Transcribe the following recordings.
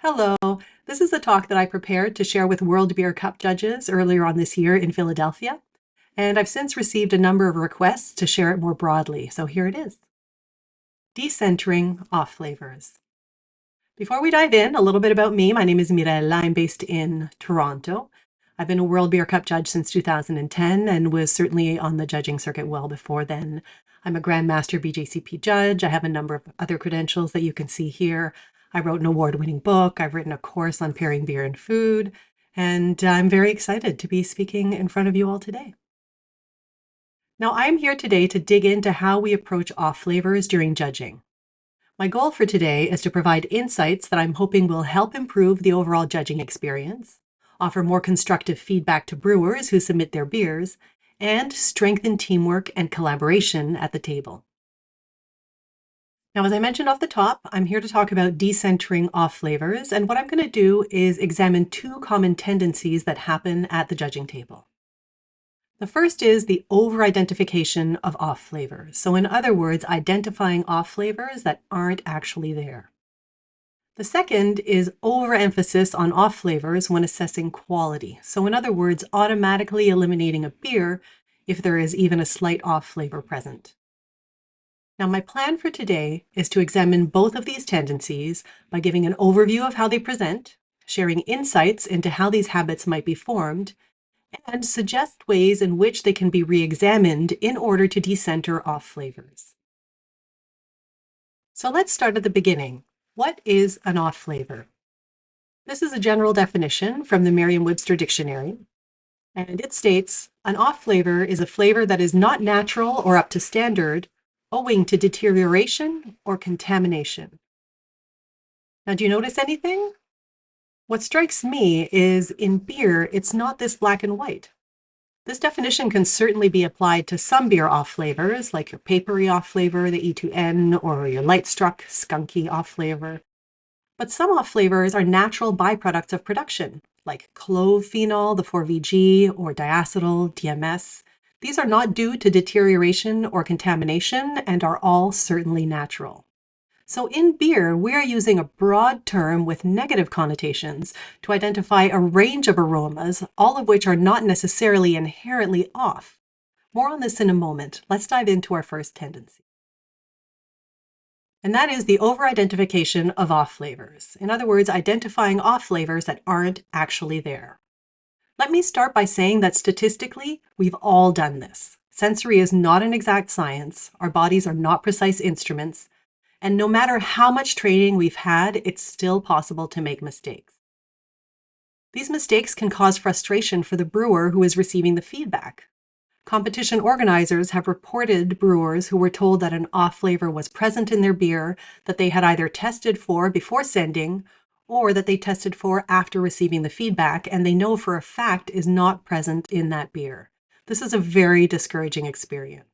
Hello, this is a talk that I prepared to share with World Beer Cup judges earlier on this year in Philadelphia, and I've since received a number of requests to share it more broadly, so here it is. Decentering Off-Flavours. Before we dive in, a little bit about me. My name is Mirella. I'm based in Toronto. I've been a World Beer Cup judge since 2010 and was certainly on the judging circuit well before then. I'm a Grandmaster BJCP judge. I have a number of other credentials that you can see here. I wrote an award-winning book. I've written a course on pairing beer and food, and I'm very excited to be speaking in front of you all today. Now, I'm here today to dig into how we approach off-flavors during judging. My goal for today is to provide insights that I'm hoping will help improve the overall judging experience, offer more constructive feedback to brewers who submit their beers, and strengthen teamwork and collaboration at the table. Now, as I mentioned off the top, I'm here to talk about decentering off-flavors, and what I'm going to do is examine two common tendencies that happen at the judging table. The first is the over-identification of off-flavors. So in other words, identifying off-flavors that aren't actually there. The second is overemphasis on off-flavors when assessing quality. So in other words, automatically eliminating a beer if there is even a slight off-flavor present. Now, my plan for today is to examine both of these tendencies by giving an overview of how they present, sharing insights into how these habits might be formed, and suggest ways in which they can be re-examined in order to decenter off-flavors. So let's start at the beginning. What is an off-flavor? This is a general definition from the Merriam-Webster Dictionary, and it states, an off-flavor is a flavor that is not natural or up to standard, owing to deterioration or contamination. Now, do you notice anything? What strikes me is in beer, it's not this black and white. This definition can certainly be applied to some beer off-flavors, like your papery off-flavor, the E2N, or your light-struck, skunky off-flavor. But some off-flavors are natural byproducts of production, like clove phenol, the 4VG, or diacetyl, DMS. These are not due to deterioration or contamination and are all certainly natural. So in beer, we're using a broad term with negative connotations to identify a range of aromas, all of which are not necessarily inherently off. More on this in a moment. Let's dive into our first tendency. And that is the over-identification of off-flavors. In other words, identifying off-flavors that aren't actually there. Let me start by saying that statistically, we've all done this. Sensory is not an exact science. Our bodies are not precise instruments. And no matter how much training we've had, it's still possible to make mistakes. These mistakes can cause frustration for the brewer who is receiving the feedback. Competition organizers have reported brewers who were told that an off-flavor was present in their beer that they had either tested for before sending or that they tested for after receiving the feedback, and they know for a fact is not present in that beer. This is a very discouraging experience.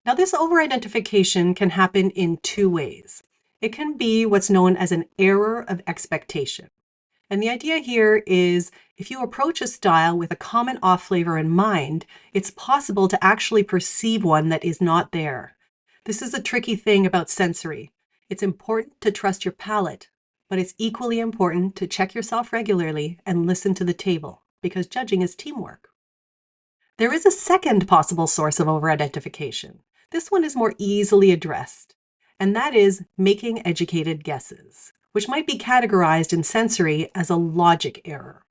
Now, this over-identification can happen in two ways. It can be what's known as an error of expectation. And the idea here is if you approach a style with a common off-flavor in mind, it's possible to actually perceive one that is not there. This is a tricky thing about sensory. It's important to trust your palate, but it's equally important to check yourself regularly and listen to the table, because judging is teamwork. There is a second possible source of over-identification. This one is more easily addressed, and that is making educated guesses, which might be categorized in sensory as a logic error.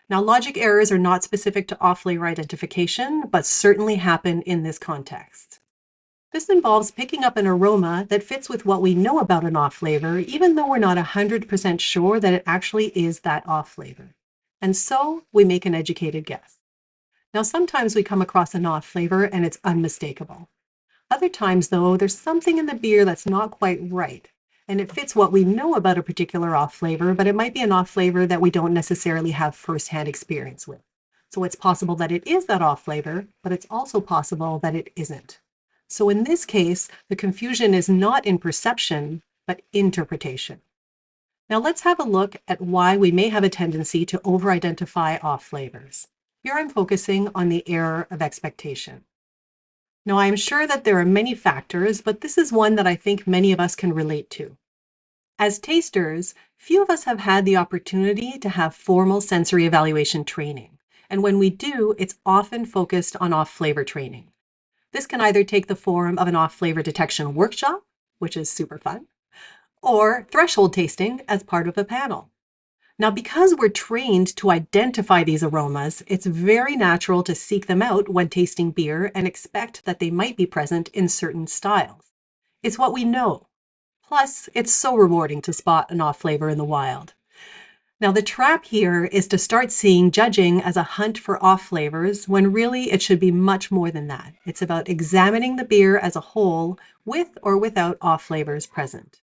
Now, logic errors are not specific to off-flavor identification, but certainly happen in this context. This involves picking up an aroma that fits with what we know about an off-flavor, even though we're not 100% sure that it actually is that off-flavor. And so we make an educated guess. Now, sometimes we come across an off-flavor and it's unmistakable. Other times, though, there's something in the beer that's not quite right, and it fits what we know about a particular off-flavor, but it might be an off-flavor that we don't necessarily have first-hand experience with. So it's possible that it is that off-flavor, but it's also possible that it isn't. So in this case, the confusion is not in perception, but interpretation. Now let's have a look at why we may have a tendency to over-identify off-flavors. Here I'm focusing on the error of expectation. Now, I'm sure that there are many factors, but this is one that I think many of us can relate to. As tasters, few of us have had the opportunity to have formal sensory evaluation training. And when we do, it's often focused on off-flavor training. This can either take the form of an off-flavor detection workshop, which is super fun, or threshold tasting as part of a panel. Now, because we're trained to identify these aromas, it's very natural to seek them out when tasting beer and expect that they might be present in certain styles. It's what we know. Plus, it's so rewarding to spot an off flavor in the wild. Now, the trap here is to start seeing judging as a hunt for off flavors when really it should be much more than that. It's about examining the beer as a whole with or without off flavors present.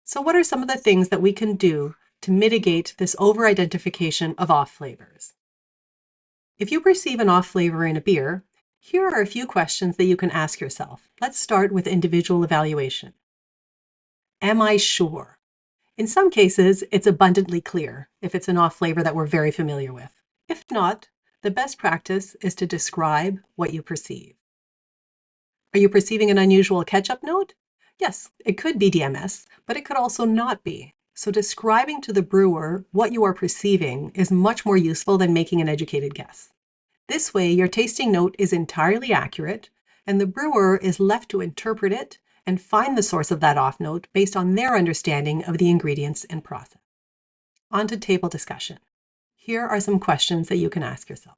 So what are some of the things that we can do to mitigate this over-identification of off flavors? If you perceive an off flavor in a beer, here are a few questions that you can ask yourself. Let's start with individual evaluation. Am I sure? In some cases, it's abundantly clear if it's an off flavor that we're very familiar with. If not, the best practice is to describe what you perceive. Are you perceiving an unusual ketchup note? Yes, it could be DMS, but it could also not be. So describing to the brewer what you are perceiving is much more useful than making an educated guess. This way, your tasting note is entirely accurate, and the brewer is left to interpret it and find the source of that off note based on their understanding of the ingredients and process. On to table discussion. Here are some questions that you can ask yourself.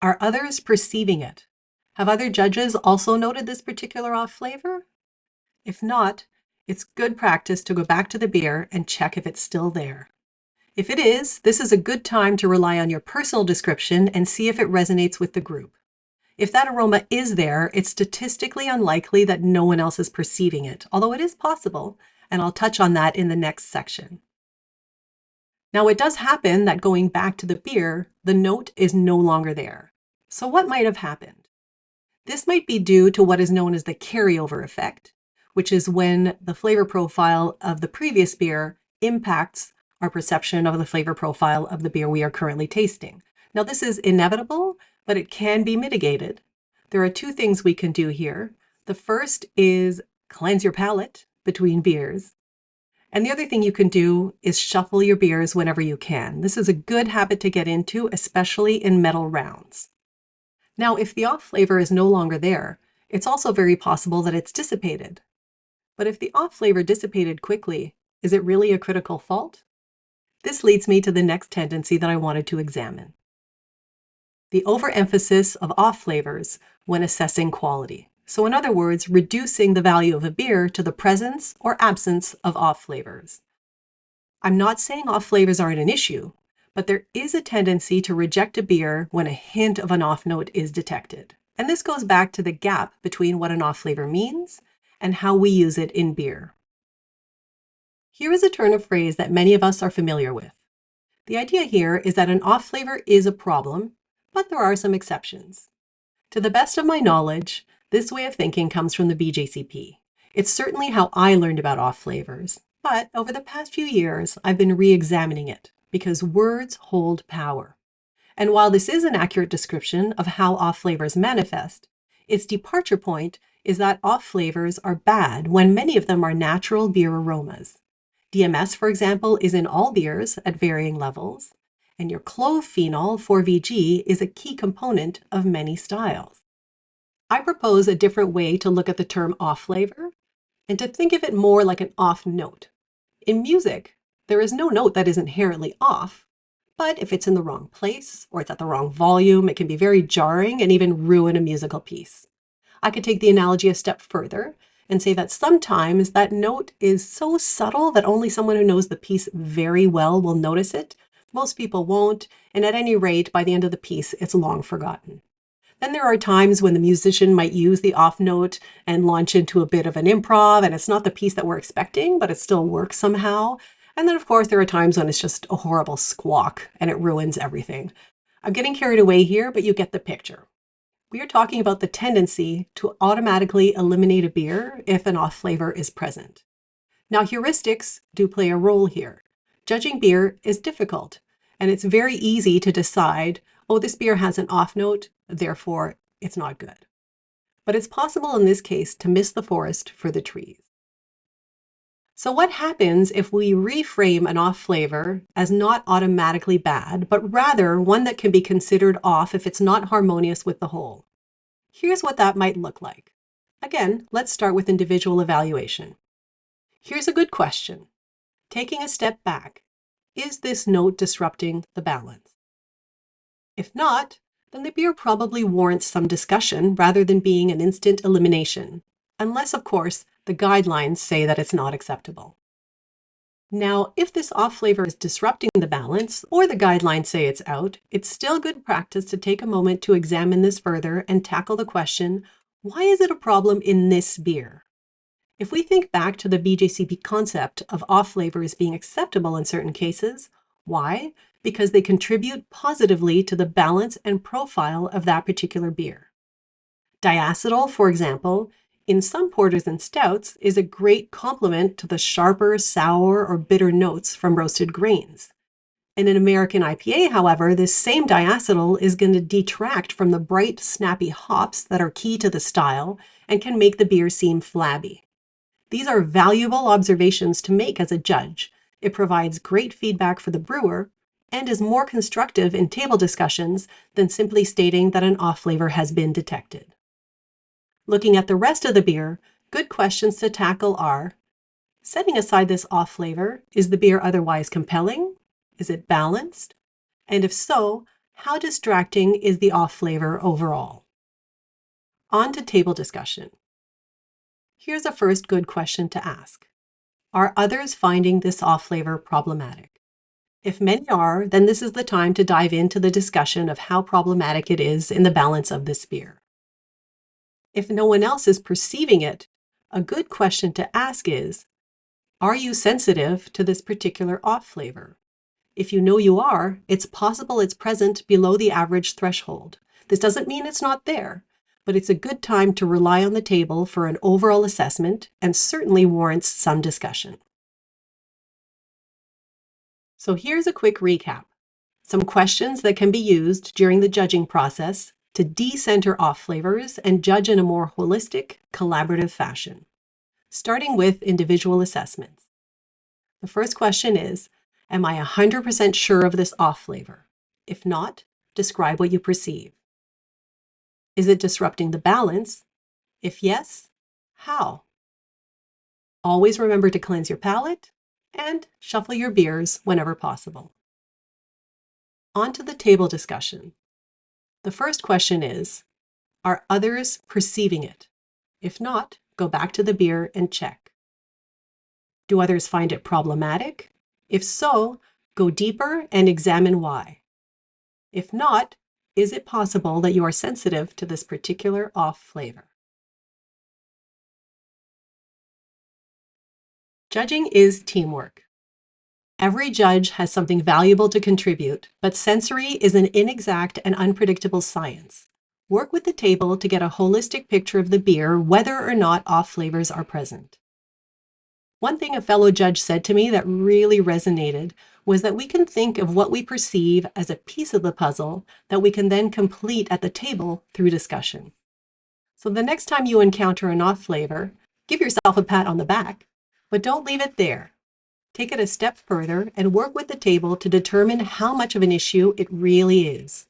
Are others perceiving it? Have other judges also noted this particular off flavor? If not, it's good practice to go back to the beer and check if it's still there. If it is, this is a good time to rely on your personal description and see if it resonates with the group. If that aroma is there, it's statistically unlikely that no one else is perceiving it, although it is possible, and I'll touch on that in the next section. Now, it does happen that going back to the beer, the note is no longer there. So what might have happened? This might be due to what is known as the carryover effect, which is when the flavor profile of the previous beer impacts our perception of the flavor profile of the beer we are currently tasting. Now, this is inevitable, but it can be mitigated. There are two things we can do here. The first is cleanse your palate between beers. And the other thing you can do is shuffle your beers whenever you can. This is a good habit to get into, especially in medal rounds. Now, if the off flavor is no longer there, it's also very possible that it's dissipated. But if the off flavor dissipated quickly, is it really a critical fault? This leads me to the next tendency that I wanted to examine. The overemphasis of off flavors when assessing quality. So in other words, reducing the value of a beer to the presence or absence of off flavors. I'm not saying off flavors aren't an issue, but there is a tendency to reject a beer when a hint of an off note is detected. And this goes back to the gap between what an off flavor means and how we use it in beer. Here is a turn of phrase that many of us are familiar with. The idea here is that an off flavor is a problem, but there are some exceptions. To the best of my knowledge, this way of thinking comes from the BJCP. It's certainly how I learned about off flavors, but over the past few years, I've been re-examining it because words hold power. And while this is an accurate description of how off flavors manifest, its departure point is that off flavors are bad when many of them are natural beer aromas. DMS, for example, is in all beers at varying levels, and your clove phenol, 4VG, is a key component of many styles. I propose a different way to look at the term off flavor and to think of it more like an off note. In music, there is no note that is inherently off, but if it's in the wrong place or it's at the wrong volume, it can be very jarring and even ruin a musical piece. I could take the analogy a step further and say that sometimes that note is so subtle that only someone who knows the piece very well will notice it. Most people won't, and at any rate, by the end of the piece, it's long forgotten. Then there are times when the musician might use the off note and launch into a bit of an improv, and it's not the piece that we're expecting, but it still works somehow. And then, of course, there are times when it's just a horrible squawk and it ruins everything. I'm getting carried away here, but you get the picture. We are talking about the tendency to automatically eliminate a beer if an off flavor is present. Now, heuristics do play a role here. Judging beer is difficult, and it's very easy to decide, oh, this beer has an off note, therefore it's not good. But it's possible in this case to miss the forest for the trees. So what happens if we reframe an off flavor as not automatically bad, but rather one that can be considered off if it's not harmonious with the whole? Here's what that might look like. Again, let's start with individual evaluation. Here's a good question. Taking a step back, is this note disrupting the balance? If not, then the beer probably warrants some discussion rather than being an instant elimination, unless, of course, the guidelines say that it's not acceptable. Now, if this off flavor is disrupting the balance, or the guidelines say it's out, it's still good practice to take a moment to examine this further and tackle the question, why is it a problem in this beer? If we think back to the BJCP concept of off flavors being acceptable in certain cases, why? Because they contribute positively to the balance and profile of that particular beer. Diacetyl, for example, in some porters and stouts is a great complement to the sharper, sour, or bitter notes from roasted grains. In an American IPA, however, this same diacetyl is going to detract from the bright, snappy hops that are key to the style and can make the beer seem flabby. These are valuable observations to make as a judge. It provides great feedback for the brewer and is more constructive in table discussions than simply stating that an off flavor has been detected. Looking at the rest of the beer, good questions to tackle are, setting aside this off flavor, is the beer otherwise compelling? Is it balanced? And if so, how distracting is the off flavor overall? On to table discussion. Here's a first good question to ask. Are others finding this off flavor problematic? If many are, then this is the time to dive into the discussion of how problematic it is in the balance of this beer. If no one else is perceiving it, a good question to ask is, are you sensitive to this particular off flavor? If you know you are, it's possible it's present below the average threshold. This doesn't mean it's not there, but it's a good time to rely on the table for an overall assessment and certainly warrants some discussion. So here's a quick recap. Some questions that can be used during the judging process to decenter off flavors and judge in a more holistic, collaborative fashion. Starting with individual assessments. The first question is, am I 100% sure of this off flavor? If not, describe what you perceive. Is it disrupting the balance? If yes, how? Always remember to cleanse your palate and shuffle your beers whenever possible. On to the table discussion. The first question is, are others perceiving it? If not, go back to the beer and check. Do others find it problematic? If so, go deeper and examine why. If not, is it possible that you are sensitive to this particular off flavor? Judging is teamwork. Every judge has something valuable to contribute, but sensory is an inexact and unpredictable science. Work with the table to get a holistic picture of the beer, whether or not off flavors are present. One thing a fellow judge said to me that really resonated was that we can think of what we perceive as a piece of the puzzle that we can then complete at the table through discussion. So the next time you encounter an off flavor, give yourself a pat on the back, but don't leave it there. Take it a step further and work with the table to determine how much of an issue it really is.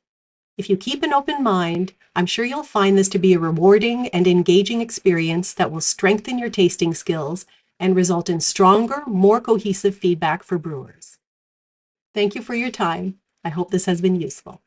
If you keep an open mind, I'm sure you'll find this to be a rewarding and engaging experience that will strengthen your tasting skills and result in stronger, more cohesive feedback for brewers. Thank you for your time. I hope this has been useful.